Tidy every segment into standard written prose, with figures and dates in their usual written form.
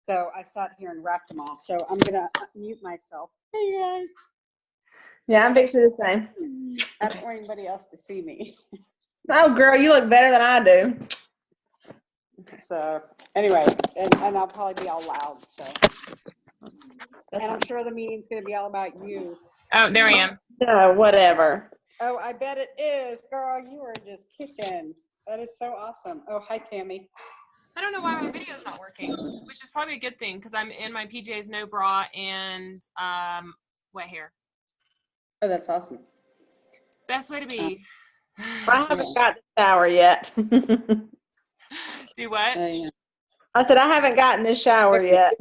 So I sat here and wrapped them all. So I'm going to mute myself. Hey, guys. Yeah, I'm picturing the same. I don't want anybody else to see me. Oh, girl, you look better than I do. So anyway, and I'll probably be all loud. So, and I'm sure the meeting's going to be all about you. Oh, there I am. No, whatever. Oh, I bet it is. Girl, you are just kicking. That is so awesome. Oh, hi, Tammy. I don't know why my video's not working, which is probably a good thing because I'm in my PJs, no bra, and wet hair. Oh, that's awesome. Best way to be. I haven't got the shower yet. Do what? Yeah. I said I haven't gotten the shower yet.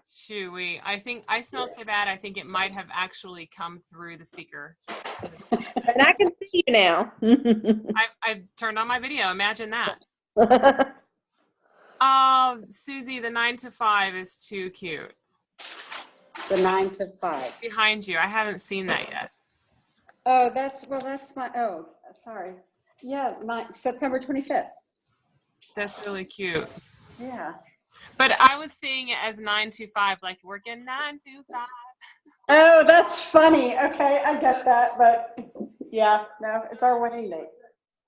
Shooey. I think I smelled so bad, I think it might have actually come through the speaker. And I can see you now. I've turned on my video. Imagine that. Susie, the 9 to 5 is too cute. The 9 to 5. Behind you. I haven't seen that yet. Oh, that's my, oh, sorry. Yeah, September 25th. That's really cute. Yeah. But I was seeing it as 9 to 5, like working 9 to 5. Oh, that's funny. Okay, I get that, but yeah, no, it's our wedding date.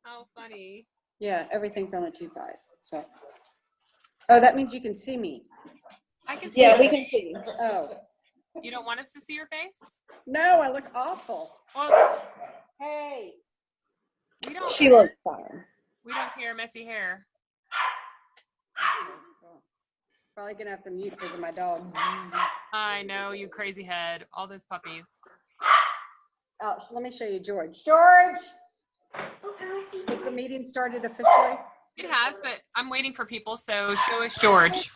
How funny. Yeah, everything's on the 2 5s. So. Oh, that means you can see me. I can see. Yeah, we can see. Oh. You don't want us to see your face? No, I look awful. Well, hey. We don't. She looks fine. We don't care. Messy hair. Probably gonna have to mute because of my dog. I know, you crazy head. All those puppies. Oh, so let me show you George. George! Has the meeting started officially? It has, but I'm waiting for people, so show us George.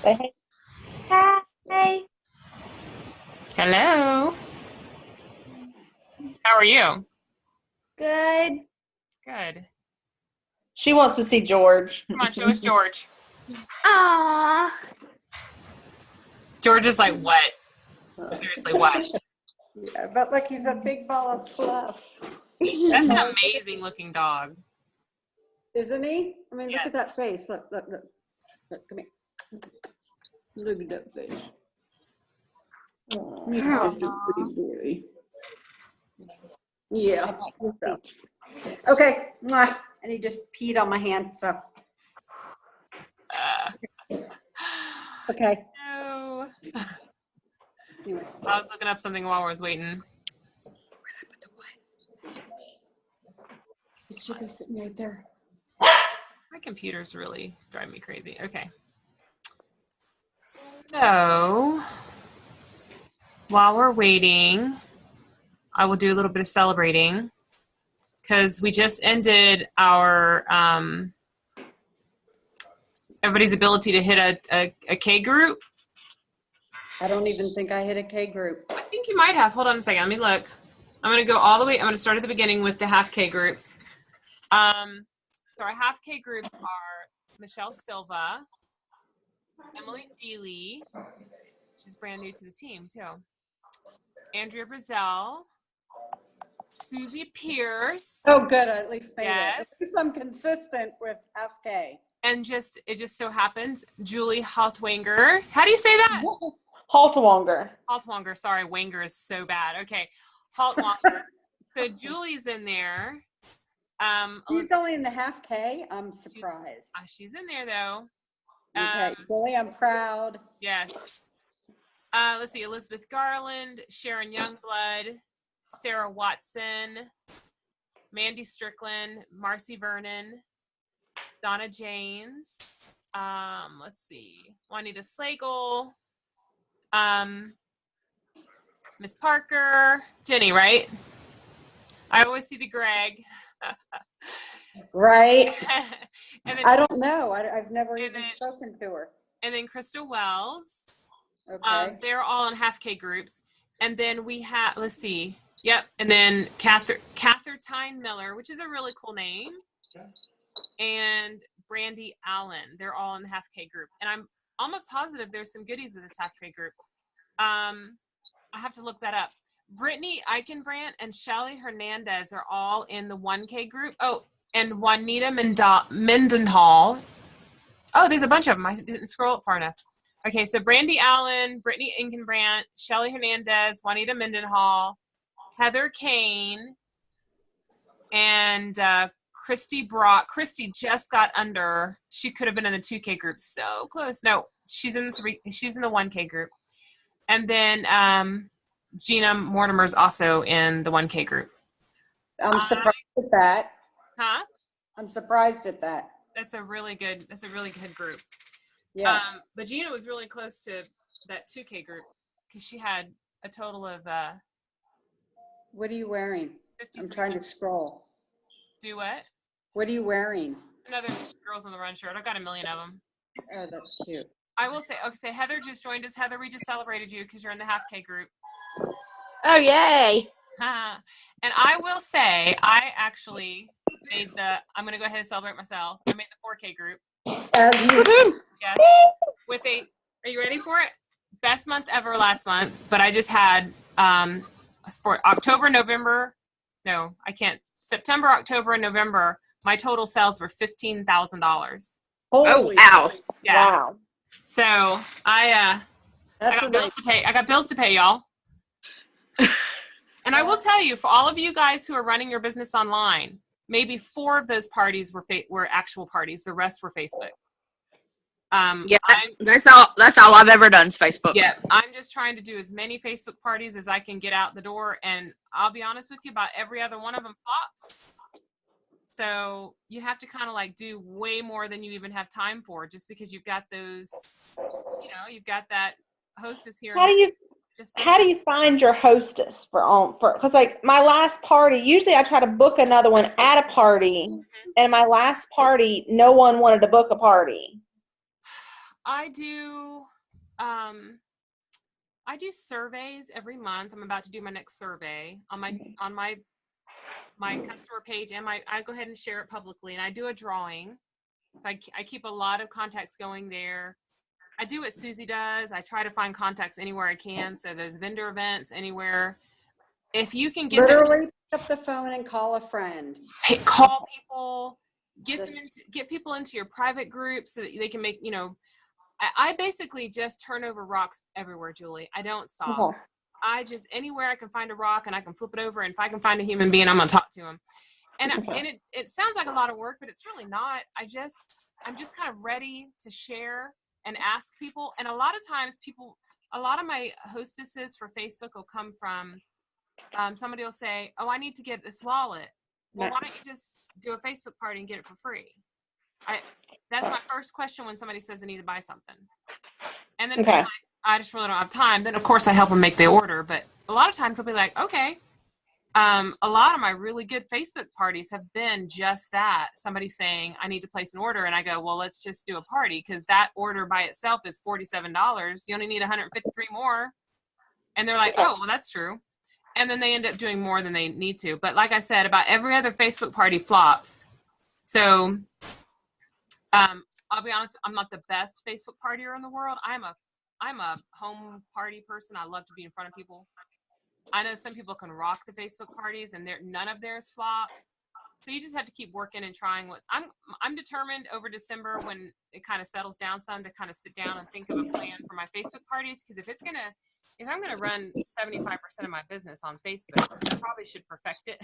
Hey. Hi. Hello. How are you? Good. Good. She wants to see George. Come on, show us George. Aww. George is like, what? Seriously, what? Yeah, but look, he's a big ball of fluff. That's an amazing looking dog. Isn't he? I mean, Yes. look at that face. Look, look, look. Look, come here. Look at that face. He's just a pretty boy. Yeah. So. Okay. Mwah. And he just peed on my hand, so. Okay. No. Anyways. I was looking up something while I was waiting. The chicken's sitting right there. My computer's really driving me crazy. Okay. So, while we're waiting, I will do a little bit of celebrating because we just ended our everybody's ability to hit a K group. I don't even think I hit a K group. I think you might have. Hold on a second. Let me look. I'm going to go all the way. I'm going to start at the beginning with the half K groups. So our half K groups are Michelle Silva, Emily Deely. She's brand new to the team too. Andrea Brazell, Susie Pierce. Oh, good. I at least made Yes. it. At least I'm consistent with half K. And it just so happens, Julie Haltwanger. How do you say that? Haltwanger. Haltwanger. Sorry, Wanger is so bad. Okay, Haltwanger. So Julie's in there. She's only in the half K. I'm surprised. She's in there though. Okay, Julie, I'm proud. Yes. Let's see, Elizabeth Garland, Sharon Youngblood, Sarah Watson, Mandy Strickland, Marcy Vernon, Donna Janes, let's see, Juanita Slagle, Miss Parker, Jenny, right? I always see the Greg. Right. And then, I don't know. I've never even spoken to her. And then Krista Wells. Okay. They're all in half K groups. And then we have, let's see. Yep. And then Catherine Miller, which is a really cool name. And Brandy Allen. They're all in the half K group. And I'm almost positive there's some goodies with this half K group. I have to look that up. Brittany Eichenbrandt and Shelly Hernandez are all in the 1K group. Oh, and Juanita Mendenhall. there's a bunch of them. I didn't scroll up far enough. Okay, so Brandy Allen, Brittany Inkenbrandt, Shelly Hernandez, Juanita Mendenhall, Heather Kane, and Christy Brock. Christy just got under. She could have been in the 2K group. So close. No, she's in the 1K group. And then Gina Mortimer's also in the 1K group. I'm surprised at that. Huh? I'm surprised at that. That's a really good group. Yeah. But Gina was really close to that 2K group because she had a total of What are you wearing? 53. I'm trying to scroll. Do what? What are you wearing? Another Girls on the Run shirt. I've got a million of them. Oh, that's cute. I will say, okay, Heather just joined us. Heather, we just celebrated you because you're in the half K group. Oh, yay. And I will say, I actually made I'm going to go ahead and celebrate myself. I made the 4K group. As you Yes. Are you ready for it? Best month ever last month, but I just had, for October, November, no, I can't. September, October, and November, my total sales were $15,000. Oh, wow. Yeah. Wow. So I that's got bills to pay. I got bills to pay, y'all. And I will tell you, for all of you guys who are running your business online, maybe 4 of those parties were actual parties. The rest were Facebook. Yeah, that's all I've ever done is Facebook. Yeah, I'm just trying to do as many Facebook parties as I can get out the door. And I'll be honest with you, about every other one of them flops. So you have to kind of like do way more than you even have time for, just because you've got those, you've got that hostess here. How do you find your hostess because like my last party, usually I try to book another one at a party, and my last party, no one wanted to book a party. I do surveys every month. I'm about to do my next survey on my customer page, and I go ahead and share it publicly, and I do a drawing. I keep a lot of contacts going there. I do what Susie does. I try to find contacts anywhere I can. So there's vendor events anywhere. If you can get literally pick up the phone and call a friend. Call people, get people into your private group so that they can make, I basically just turn over rocks everywhere, Julie. I don't stop. Uh-huh. I just, anywhere I can find a rock and I can flip it over, and if I can find a human being, I'm going to talk to him. And it sounds like a lot of work, but it's really not. I'm just kind of ready to share and ask people. And a lot of times a lot of my hostesses for Facebook will come from, somebody will say, oh, I need to get this wallet. Well, why don't you just do a Facebook party and get it for free? That's my first question when somebody says they need to buy something. And then Okay. I just really don't have time. Then of course I help them make the order. But a lot of times they'll be like, okay. A lot of my really good Facebook parties have been just that. Somebody saying, I need to place an order. And I go, well, let's just do a party, because that order by itself is $47. You only need 153 more. And they're like, oh, well, that's true. And then they end up doing more than they need to. But like I said, about every other Facebook party flops. So I'll be honest, I'm not the best Facebook partier in the world. I'm a home party person. I love to be in front of people. I know some people can rock the Facebook parties, and none of theirs flop. So you just have to keep working and trying. I'm determined over December, when it kind of settles down some, to kind of sit down and think of a plan for my Facebook parties. Because if I'm gonna run 75% of my business on Facebook, I probably should perfect it.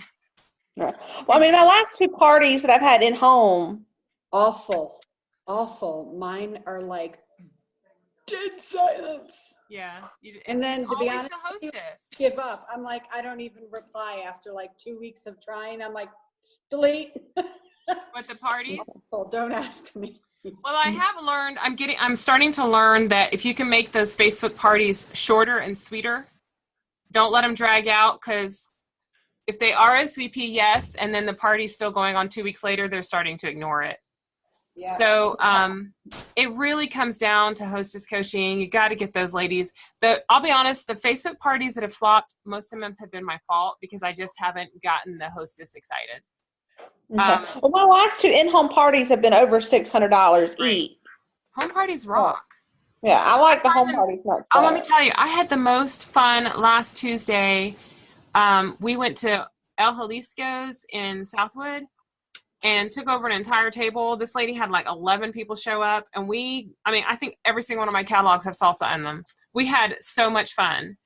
Well, I mean, my last 2 parties that I've had in home. Awful. Mine are like dead silence. Yeah. And then, to be always honest, the hostess. Give up. I'm like, I don't even reply after like 2 weeks of trying. I'm like, delete. With the parties? Awful. Don't ask me. Well, I have learned, I'm starting to learn that if you can make those Facebook parties shorter and sweeter, don't let them drag out, because if they RSVP, yes, and then the party's still going on 2 weeks later, they're starting to ignore it. Yeah. So it really comes down to hostess coaching. You got to get those ladies. I'll be honest, the Facebook parties that have flopped, most of them have been my fault, because I just haven't gotten the hostess excited. Okay. Well, my last 2 in-home parties have been over $600 each. Home parties rock. Yeah, I like the home parties much Oh, let better. me tell you, I had the most fun last Tuesday. We went to El Jalisco's in Southwood, and took over an entire table. This lady had like 11 people show up, and I think every single one of my catalogs have salsa in them. We had so much fun,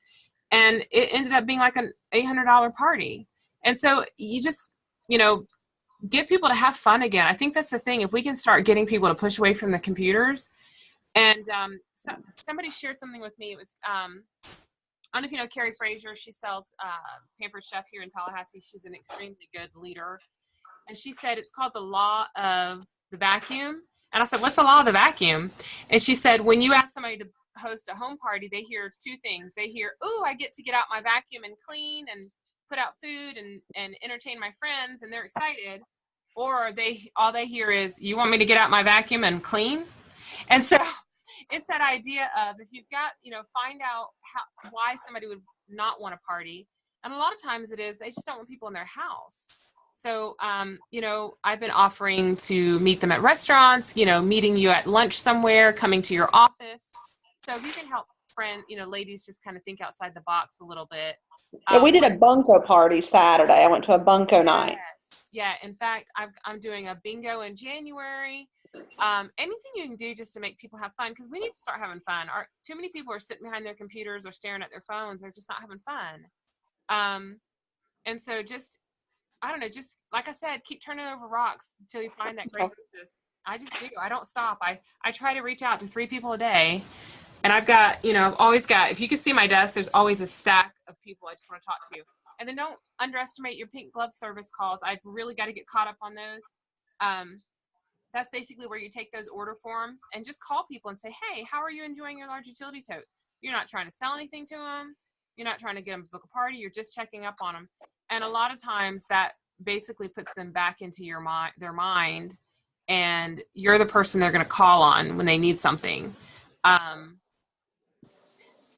and it ended up being like an $800 party. And so you just, get people to have fun again. I think that's the thing. If we can start getting people to push away from the computers, and somebody shared something with me. It was, I don't know if you know Carrie Fraser. She sells Pampered Chef here in Tallahassee. She's an extremely good leader. And she said it's called the law of the vacuum. And I said, what's the law of the vacuum? And she said, when you ask somebody to host a home party, they hear two things. They hear, ooh, I get to get out my vacuum and clean and put out food and entertain my friends, and they're excited. Or all they hear is, you want me to get out my vacuum and clean? And so it's that idea of, if you've got, find out why somebody would not want a party. And a lot of times it is, they just don't want people in their house. So, I've been offering to meet them at restaurants, meeting you at lunch somewhere, coming to your office. So if you can help ladies just kind of think outside the box a little bit. Yeah, we did a bunko party Saturday. I went to a bunko night. Yes. Yeah. In fact, I'm doing a bingo in January. Anything you can do just to make people have fun, because we need to start having fun. Too many people are sitting behind their computers or staring at their phones. They're just not having fun. And so just, I don't know, just like I said, keep turning over rocks until you find that great hostess. I just do. I don't stop. I try to reach out to 3 people a day. And I've got, I've always got, if you can see my desk, there's always a stack of people I just want to talk to. And then don't underestimate your pink glove service calls. I've really got to get caught up on those. That's basically where you take those order forms and just call people and say, hey, how are you enjoying your large utility tote? You're not trying to sell anything to them. You're not trying to get them to book a party. You're just checking up on them. And a lot of times that basically puts them back into their mind, and you're the person they're going to call on when they need something.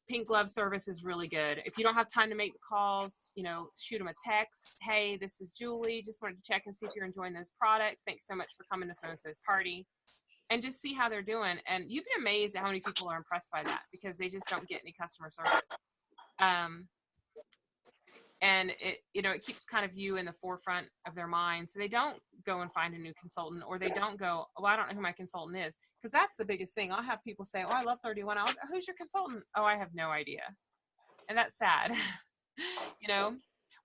Pink glove service is really good. If you don't have time to make the calls, shoot them a text. Hey, this is Julie. Just wanted to check and see if you're enjoying those products. Thanks so much for coming to so-and-so's party. And just see how they're doing. And you'd be amazed at how many people are impressed by that, because they just don't get any customer service. And it keeps kind of you in the forefront of their mind. So they don't go and find a new consultant, or they don't go, oh, I don't know who my consultant is. Because that's the biggest thing. I'll have people say, oh, I love 31 Hours. Who's your consultant? Oh, I have no idea. And that's sad.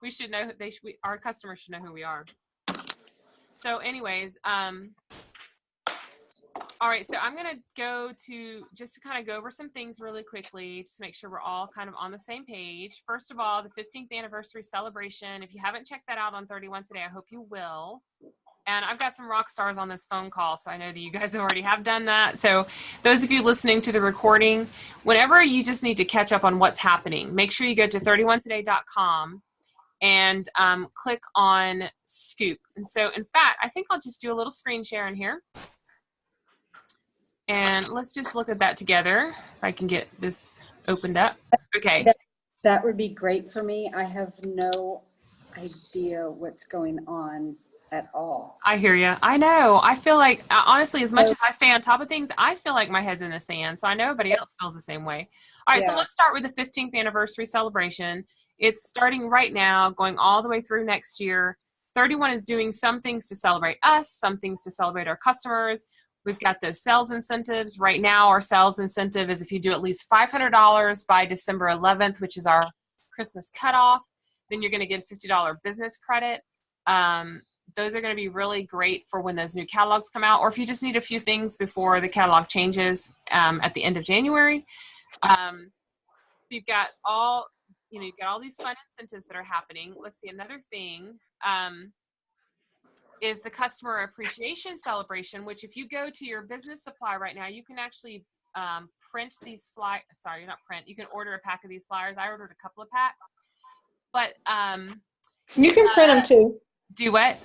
We should know, our customers should know who we are. So anyways, all right, so I'm going to go to kind of go over some things really quickly, just to make sure we're all kind of on the same page. First of all, the 15th anniversary celebration. If you haven't checked that out on 31 Today, I hope you will. And I've got some rock stars on this phone call, so I know that you guys already have done that. So those of you listening to the recording, whenever you just need to catch up on what's happening, make sure you go to 31today.com and click on Scoop. And so, in fact, I think I'll just do a little screen share in here. And let's just look at that together, if I can get this opened up. Okay. That would be great for me. I have no idea what's going on at all. I hear you. I know. I feel like, honestly, as much as I stay on top of things, I feel like my head's in the sand. So I know everybody else feels the same way. All right. Yeah. So let's start with the 15th anniversary celebration. It's starting right now, going all the way through next year. 31 is doing some things to celebrate us, some things to celebrate our customers. We've got those sales incentives. Right now, our sales incentive is if you do at least $500 by December 11th, which is our Christmas cutoff, then you're going to get a $50 business credit. Those are going to be really great for when those new catalogs come out, or if you just need a few things before the catalog changes at the end of January. You've got all these fun incentives that are happening. Let's see, another thing is the customer appreciation celebration, which if you go to your business supply right now, you can actually print these flyers. Sorry, not print. You can order a pack of these flyers. I ordered a couple of packs, but you can print them too. Do what?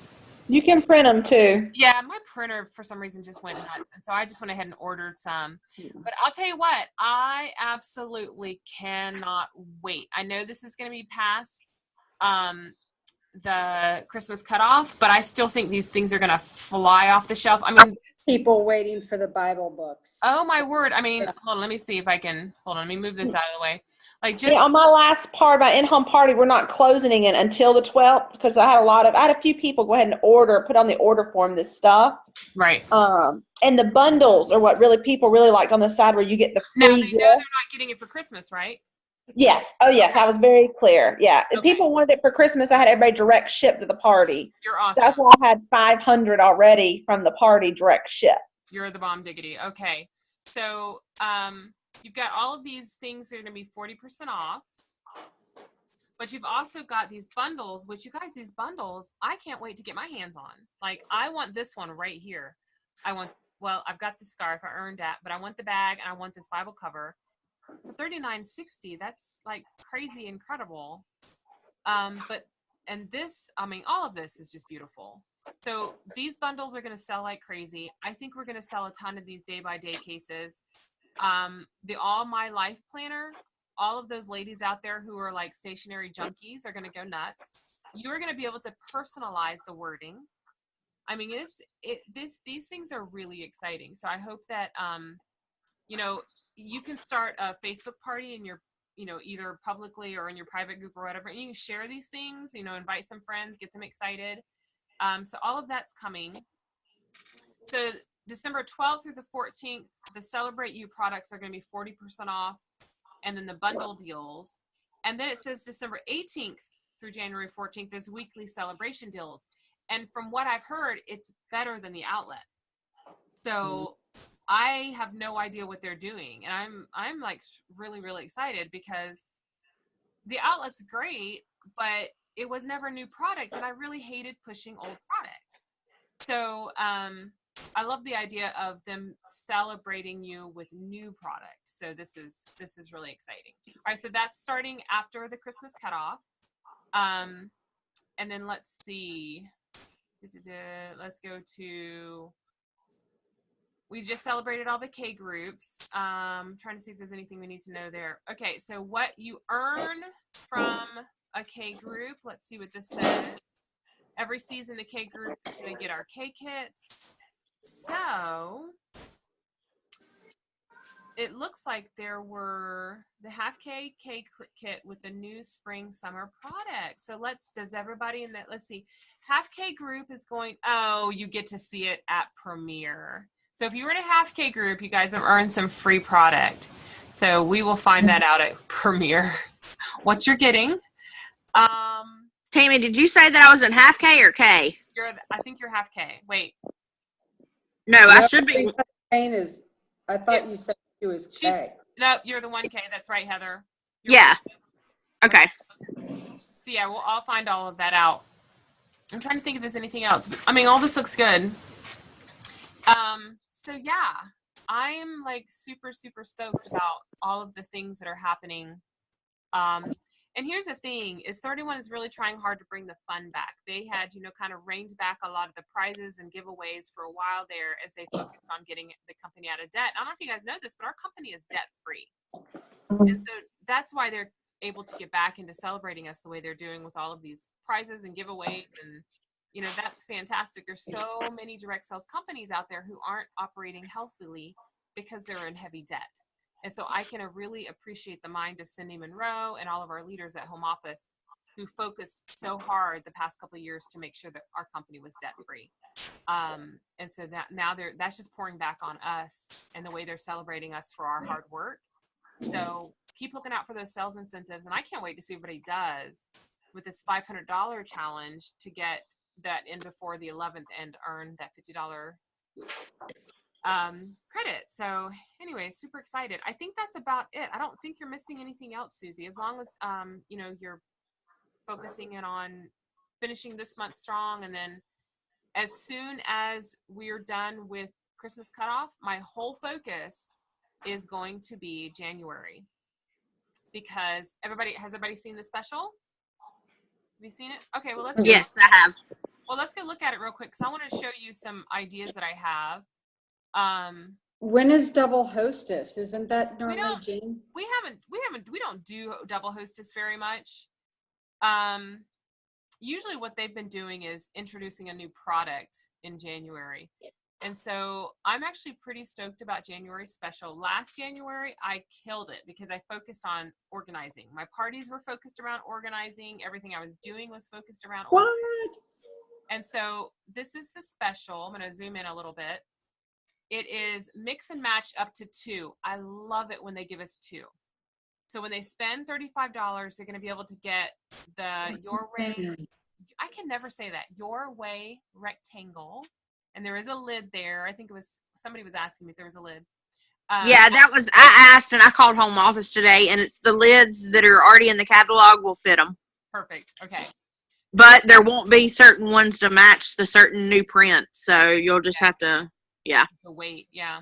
You can print them too. Yeah, my printer for some reason just went nuts, and so I just went ahead and ordered some. But I'll tell you what, I absolutely cannot wait. I know this is going to be past the Christmas cutoff, but I still think these things are going to fly off the shelf. I mean, people waiting for the Bible books. Oh my word. I mean, hold on, let me see if I can, hold on, let me move this out of the way. Like just Yeah, on my last part, my in-home party, we're not closing it until the 12th because I had a few people go ahead and put on the order form this stuff. right. And the bundles are what people really liked on the side where you get the Now free they gift. know they're not getting it for Christmas, right? Yes. Oh, yes. I was very clear. Yeah. If Okay. people wanted it for Christmas, I had everybody direct shipped to the party. You're So awesome. that's why I had 500 already from the party direct ship. You're the bomb diggity. Okay. So you've got all of these things that are going to be 40% off. But you've also got these bundles, which you guys, these bundles, I can't wait to get my hands on. Like, I want this one right here. I've got the scarf. I earned that. But I want the bag and I want this Bible cover. For $39.60, that's like crazy incredible. All of this is just beautiful. So these bundles are going to sell like crazy. I think we're going to sell a ton of these day-by-day cases. The All My Life Planner, all of those ladies out there who are like stationery junkies are going to go nuts. You're going to be able to personalize the wording. I mean, these things are really exciting. So I hope that, you can start a Facebook party in your, either publicly or in your private group or whatever, and you can share these things, invite some friends, get them excited. So all of that's coming. So December 12th through the 14th, the Celebrate You products are going to be 40% off, and then the bundle deals. And then it says December 18th through January 14th, there's weekly celebration deals. And from what I've heard, it's better than the outlet. So I have no idea what they're doing. And I'm like really, really excited because the outlet's great, but it was never new products. And I really hated pushing old product. So I love the idea of them celebrating you with new product. So this is really exciting. All right, so that's starting after the Christmas cutoff. And then let's see. Let's go to, we just celebrated all the K groups. Trying to see if there's anything we need to know there. Okay, so what you earn from a K group, let's see what this says. Every season, the K group is going to get our K kits. So it looks like there were the half K kit with the new spring summer product. So does everybody in that, let's see, half K group is going, you get to see it at Premiere. So if you were in a half K group, you guys have earned some free product. So we will find that out at Premiere, what you're getting. Tammy, did you say that I was in half K or K? I think you're half K. Wait. No, I should be. I thought you said she was K. No, you're the 1K. That's right, Heather. Yeah. Okay. So yeah, I'll find all of that out. I'm trying to think if there's anything else. I mean, all this looks good. So yeah, I'm like super, super stoked about all of the things that are happening. And here's the thing is 31 is really trying hard to bring the fun back. They had, kind of reined back a lot of the prizes and giveaways for a while there as they focused on getting the company out of debt. I don't know if you guys know this, but our company is debt free. And so that's why they're able to get back into celebrating us the way they're doing with all of these prizes and giveaways. And, that's fantastic. There's so many direct sales companies out there who aren't operating healthily because they're in heavy debt. And so I can really appreciate the mind of Cindy Monroe and all of our leaders at home office who focused so hard the past couple of years to make sure that our company was debt free. And so that now that's just pouring back on us and the way they're celebrating us for our hard work. So keep looking out for those sales incentives. And I can't wait to see what he does with this $500 challenge to get that in before the 11th and earn that $50 credit. So anyway, super excited. I think that's about it. I don't think you're missing anything else, Susie, as long as you're focusing in on finishing this month strong. And then as soon as we're done with Christmas cutoff, my whole focus is going to be January, because has everybody seen the special? Have you seen it? Okay, well Yes, I have. Well, let's go look at it real quick because I want to show you some ideas that I have. When is double hostess? Isn't that normally June? We don't do double hostess very much. Usually what they've been doing is introducing a new product in January. And so I'm actually pretty stoked about January's special. Last January, I killed it because I focused on organizing. My parties were focused around organizing. Everything I was doing was focused around organizing. What? And so this is the special. I'm going to zoom in a little bit. It is mix and match up to 2. I love it when they give us 2. So when they spend $35, they're going to be able to get the Your Way. I can never say that. Your Way rectangle. And there is a lid there. I think it was, somebody was asking me if there was a lid. Yeah, I asked and I called home office today, and it's the lids that are already in the catalog will fit them. Perfect. Okay. But there won't be certain ones to match the certain new print. So you'll just have to, yeah. The weight, yeah.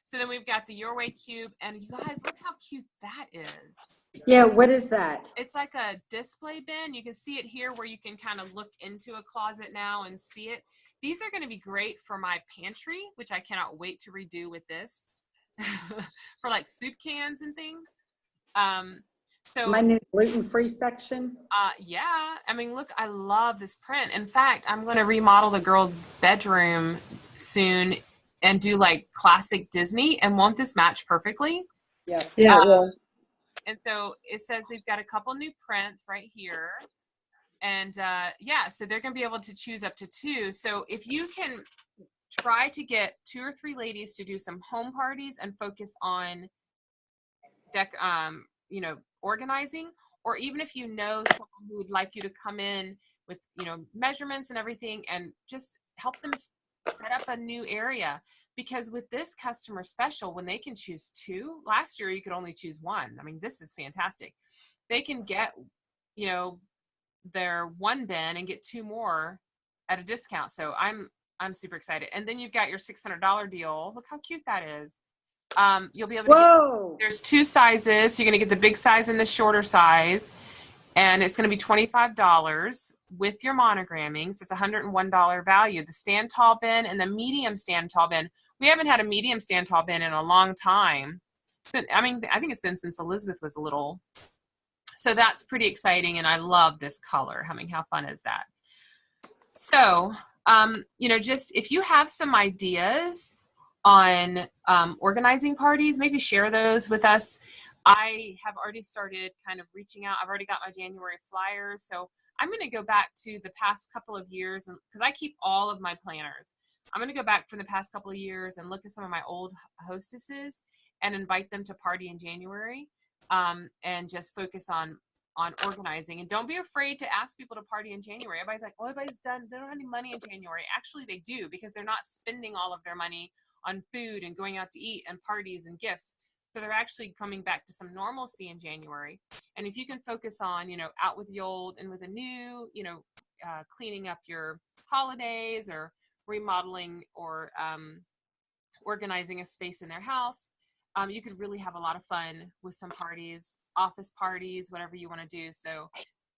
So then we've got the Your Way cube. And you guys, look how cute that is. Yeah, what is that? It's like a display bin. You can see it here where you can kind of look into a closet now and see it. These are going to be great for my pantry, which I cannot wait to redo with this for like soup cans and things. So My new gluten-free section. yeah, I mean, look, I love this print. In fact, I'm going to remodel the girls' bedroom soon and do like classic Disney. And won't this match perfectly? Yeah. Yeah, it will. And so it says they've got a couple new prints right here. And yeah, so they're going to be able to choose up to 2. So if you can try to get 2 or 3 ladies to do some home parties and focus on you know, organizing, or even if you know someone who would like you to come in with, you know, measurements and everything and just help them set up a new area. Because with this customer special, when they can choose 2, last year you could only choose 1. I mean, this is fantastic. They can get, you know, their 1 bin and get 2 more at a discount. So I'm super excited. And then you've got your $600 deal. Look how cute that is. You'll be able to Whoa. there's 2 sizes. So you're going to get the big size and the shorter size. And it's going to be $25 with your monogramming. So it's $101 value. The stand tall bin and the medium stand tall bin. We haven't had a medium stand tall bin in a long time. I mean, I think it's been since Elizabeth was little. So that's pretty exciting. And I love this color. I mean, how fun is that? So, you know, just if you have some ideas on organizing parties, maybe share those with us. I have already started kind of reaching out. I've already got my January flyers. So I'm going to go back to the past couple of years because I keep all of my planners. I'm going to go back for the past couple of years and look at some of my old hostesses and invite them to party in January and just focus on organizing. And don't be afraid to ask people to party in January. Everybody's like, oh, everybody's done. They don't have any money in January. Actually, they do because they're not spending all of their money on food and going out to eat and parties and gifts. So they're actually coming back to some normalcy in January. And if you can focus on, you know, out with the old and with the new, you know, cleaning up your holidays or remodeling or organizing a space in their house, you could really have a lot of fun with some parties, office parties, whatever you want to do. So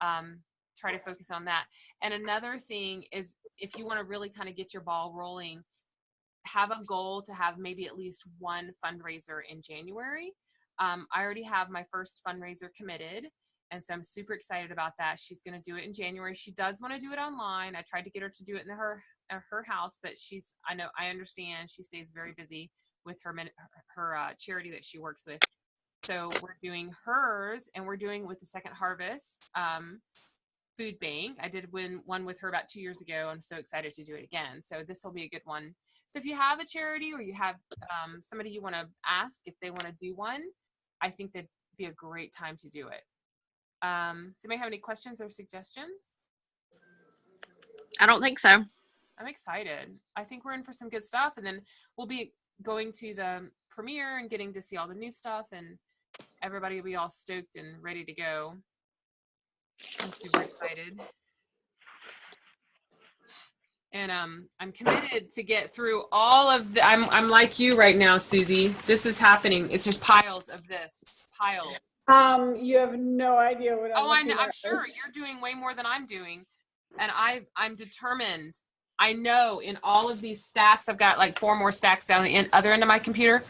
try to focus on that. And another thing is if you want to really kind of get your ball rolling, have a goal to have maybe at least 1 fundraiser in January. I already have my first fundraiser committed. And so I'm super excited about that. She's going to do it in January. She does want to do it online. I tried to get her to do it in her house, but I understand she stays very busy with her charity that she works with. So we're doing hers and we're doing with the Second Harvest food bank. I did one with her about 2 years ago. I'm so excited to do it again. So this will be a good one. So if you have a charity or you have somebody you want to ask if they want to do one, I think that'd be a great time to do it. So you may have any questions or suggestions? I don't think so. I'm excited. I think we're in for some good stuff. And then we'll be going to the premiere and getting to see all the new stuff and everybody will be all stoked and ready to go. I'm super excited. And I'm committed to get through all of the, I'm like you right now, Susie. This is happening. It's just piles of this. Piles. You have no idea what I'm I'm sure you're doing way more than I'm doing. And I'm determined. I know in all of these stacks, I've got like 4 more stacks down the other end of my computer.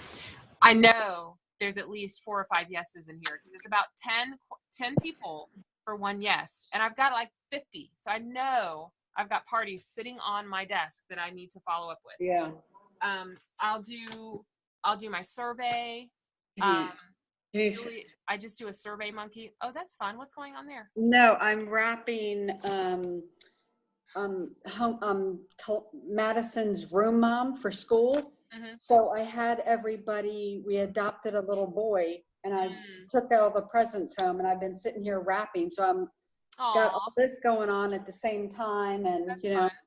I know there's at least 4 or 5 yeses in here because it's about 10 people for 1 yes. And I've got like 50. So I know I've got parties sitting on my desk that I need to follow up with. Yeah. I'll do my survey. Can you- Julie, I just do a Survey Monkey. Oh, that's fun. What's going on there? No, I'm wrapping Madison's room mom for school. Mhm. So I had everybody, we adopted a little boy and I Mm. took all the presents home and I've been sitting here wrapping. So I'm got all Aw, this going on at the same time and, that's you know, fun.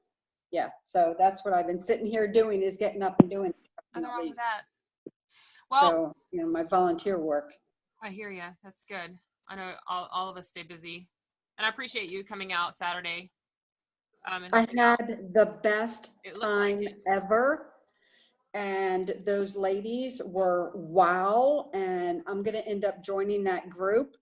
yeah. So that's what I've been sitting here doing, is getting up and doing. Nothing wrong with that. Well, So, you know, my volunteer work. I hear you. That's good. I know all of us stay busy, and I appreciate you coming out Saturday. And I helping out. had the best It looked like time it. ever. And those ladies were wow. And I'm going to end up joining that group,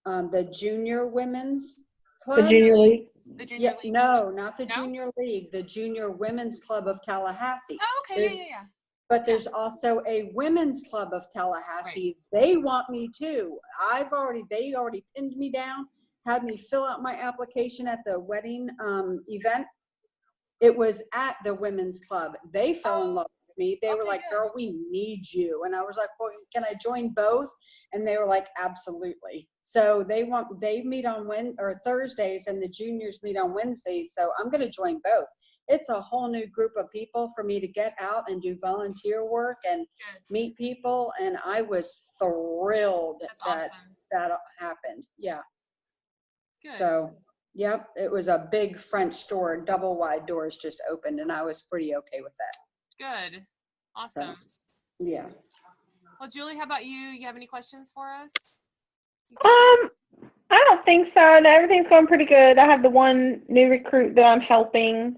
the Junior Women's The Club. junior league. The junior Yeah, league. no, not the No? Junior League, the Junior Women's Club of Tallahassee. Oh, okay. There's- Yeah. But there's also a Women's Club of Tallahassee. They want me too. They already pinned me down, had me fill out my application at the wedding event. It was at the Women's Club. They fell in love with me. They were Okay, like, good. girl, we need you. And I was like, well, can I join both? And they were like, absolutely. So they meet on Thursdays and the juniors meet on Wednesdays. So I'm going to join both. It's a whole new group of people for me to get out and do volunteer work and Good. meet people. And I was thrilled That's that awesome. that happened. Yeah. Good. So, yep, it was a big French door, double wide doors just opened, and I was pretty okay with that. Good. Awesome. Yeah. Well, Julie, how about you? You have any questions for us? I don't think so. No, everything's going pretty good. I have the one new recruit that I'm helping,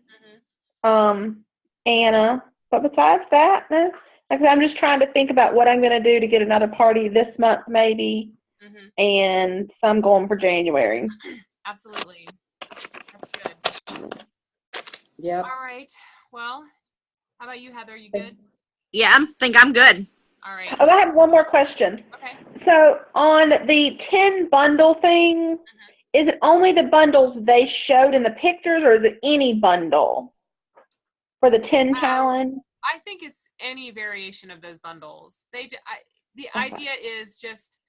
Anna. But besides that, no. Like I said, I'm just trying to think about what I'm going to do to get another party this month, maybe, and some going for January. Absolutely. That's good. Yep. All right. Well, how about you, Heather? You good? Yeah, I'm good. All right. Oh, I have one more question. Okay. So on the 10 bundle thing, is it only the bundles they showed in the pictures, or is it any bundle for the 10 challenge? I think it's any variation of those bundles. The idea is just,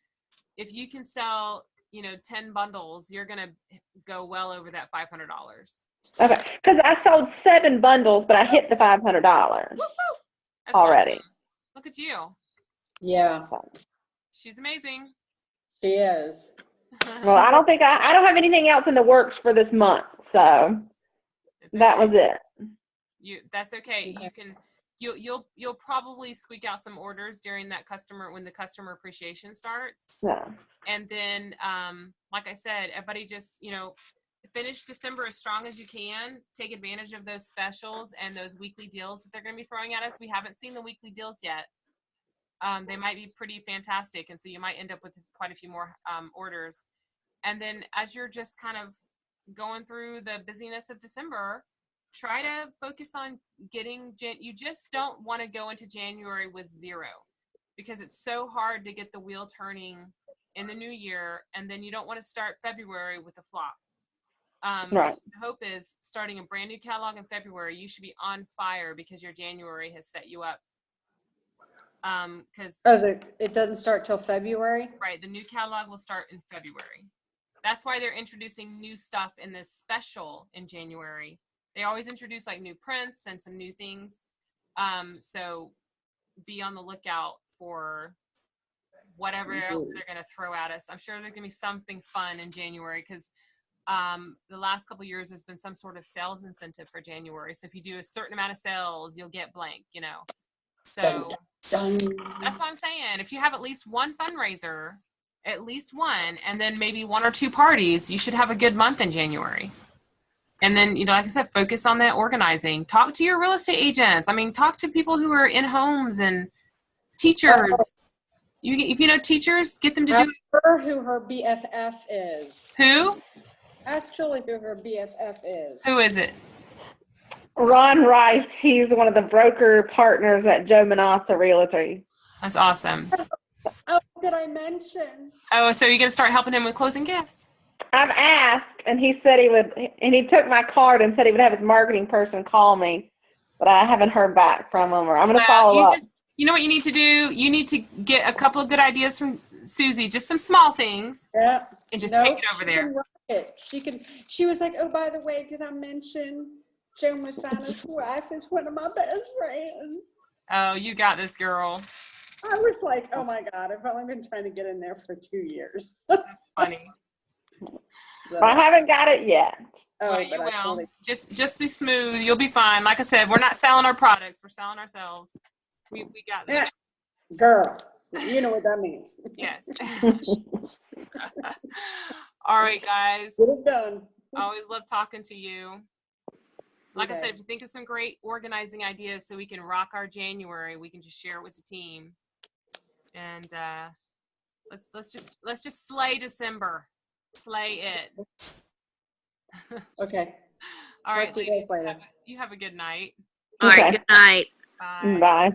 if you can sell, 10 bundles, you're going to go well over that $500. Okay, because I sold 7 bundles, but I hit the $500 That's already. awesome. Look at you. Yeah, She's amazing. she is. Well, I don't have anything else in the works for this month, so It's that okay. was it. That's okay. You can, you'll probably squeak out some orders during that when the customer appreciation starts. Yeah. And then, like I said, everybody just, finish December as strong as you can. Take advantage of those specials and those weekly deals that they're going to be throwing at us. We haven't seen the weekly deals yet. They might be pretty fantastic. And so you might end up with quite a few more orders. And then as you're just kind of going through the busyness of December, try to focus on you just don't want to go into January with zero, because it's so hard to get the wheel turning in the new year. And then you don't want to start February with a flop. Right. The hope is starting a brand new catalog in February, you should be on fire because your January has set you up. Because it doesn't start till February? right, the new catalog will start in February. That's why they're introducing new stuff in this special in January. They always introduce like new prints and some new things. So be on the lookout for whatever else they're going to throw at us. I'm sure there's going to be something fun in January, because the last couple of years there's been some sort of sales incentive for January. So if you do a certain amount of sales, you'll get blank, So that's what I'm saying. If you have at least one fundraiser, at least one, and then maybe 1 or 2 parties, you should have a good month in January. And then, like I said, focus on that organizing. Talk to your real estate agents. I mean, talk to people who are in homes and teachers. If you know teachers, get them to do it. Ask her who her BFF is. Who? Ask Julie who her BFF is. Who is it? Ron Rice, he's one of the broker partners at Joe Manassa Realty. That's awesome. Oh, did I mention? Oh, so you're going to start helping him with closing gifts? I've asked, and he said he would, and he took my card and said he would have his marketing person call me. but I haven't heard back from them, or I'm going to Well, follow up. you know what you need to do? You need to get a couple of good ideas from Susie, just some small things, Yeah. and just No, take it over she there. can rock it. She was like, oh, by the way, did I mention Joe Masano's wife is one of my best friends? Oh, you got this, girl. I was like, oh my God, I've only been trying to get in there for 2 years. That's funny. So, I haven't got it yet. oh, Well, but you I will. totally, Just be smooth. You'll be fine. Like I said, we're not selling our products. We're selling ourselves. We got this. yeah, girl, you know what that means. Yes. All right, guys. Get it done. Always love talking to you. Like I Okay. said, if you think of some great organizing ideas so we can rock our January, we can just share it with the team. And let's just slay December. Slay it. Okay. All right, Talk to you guys ladies. later. You have a good night. All right. Okay. Good night. Bye. Bye.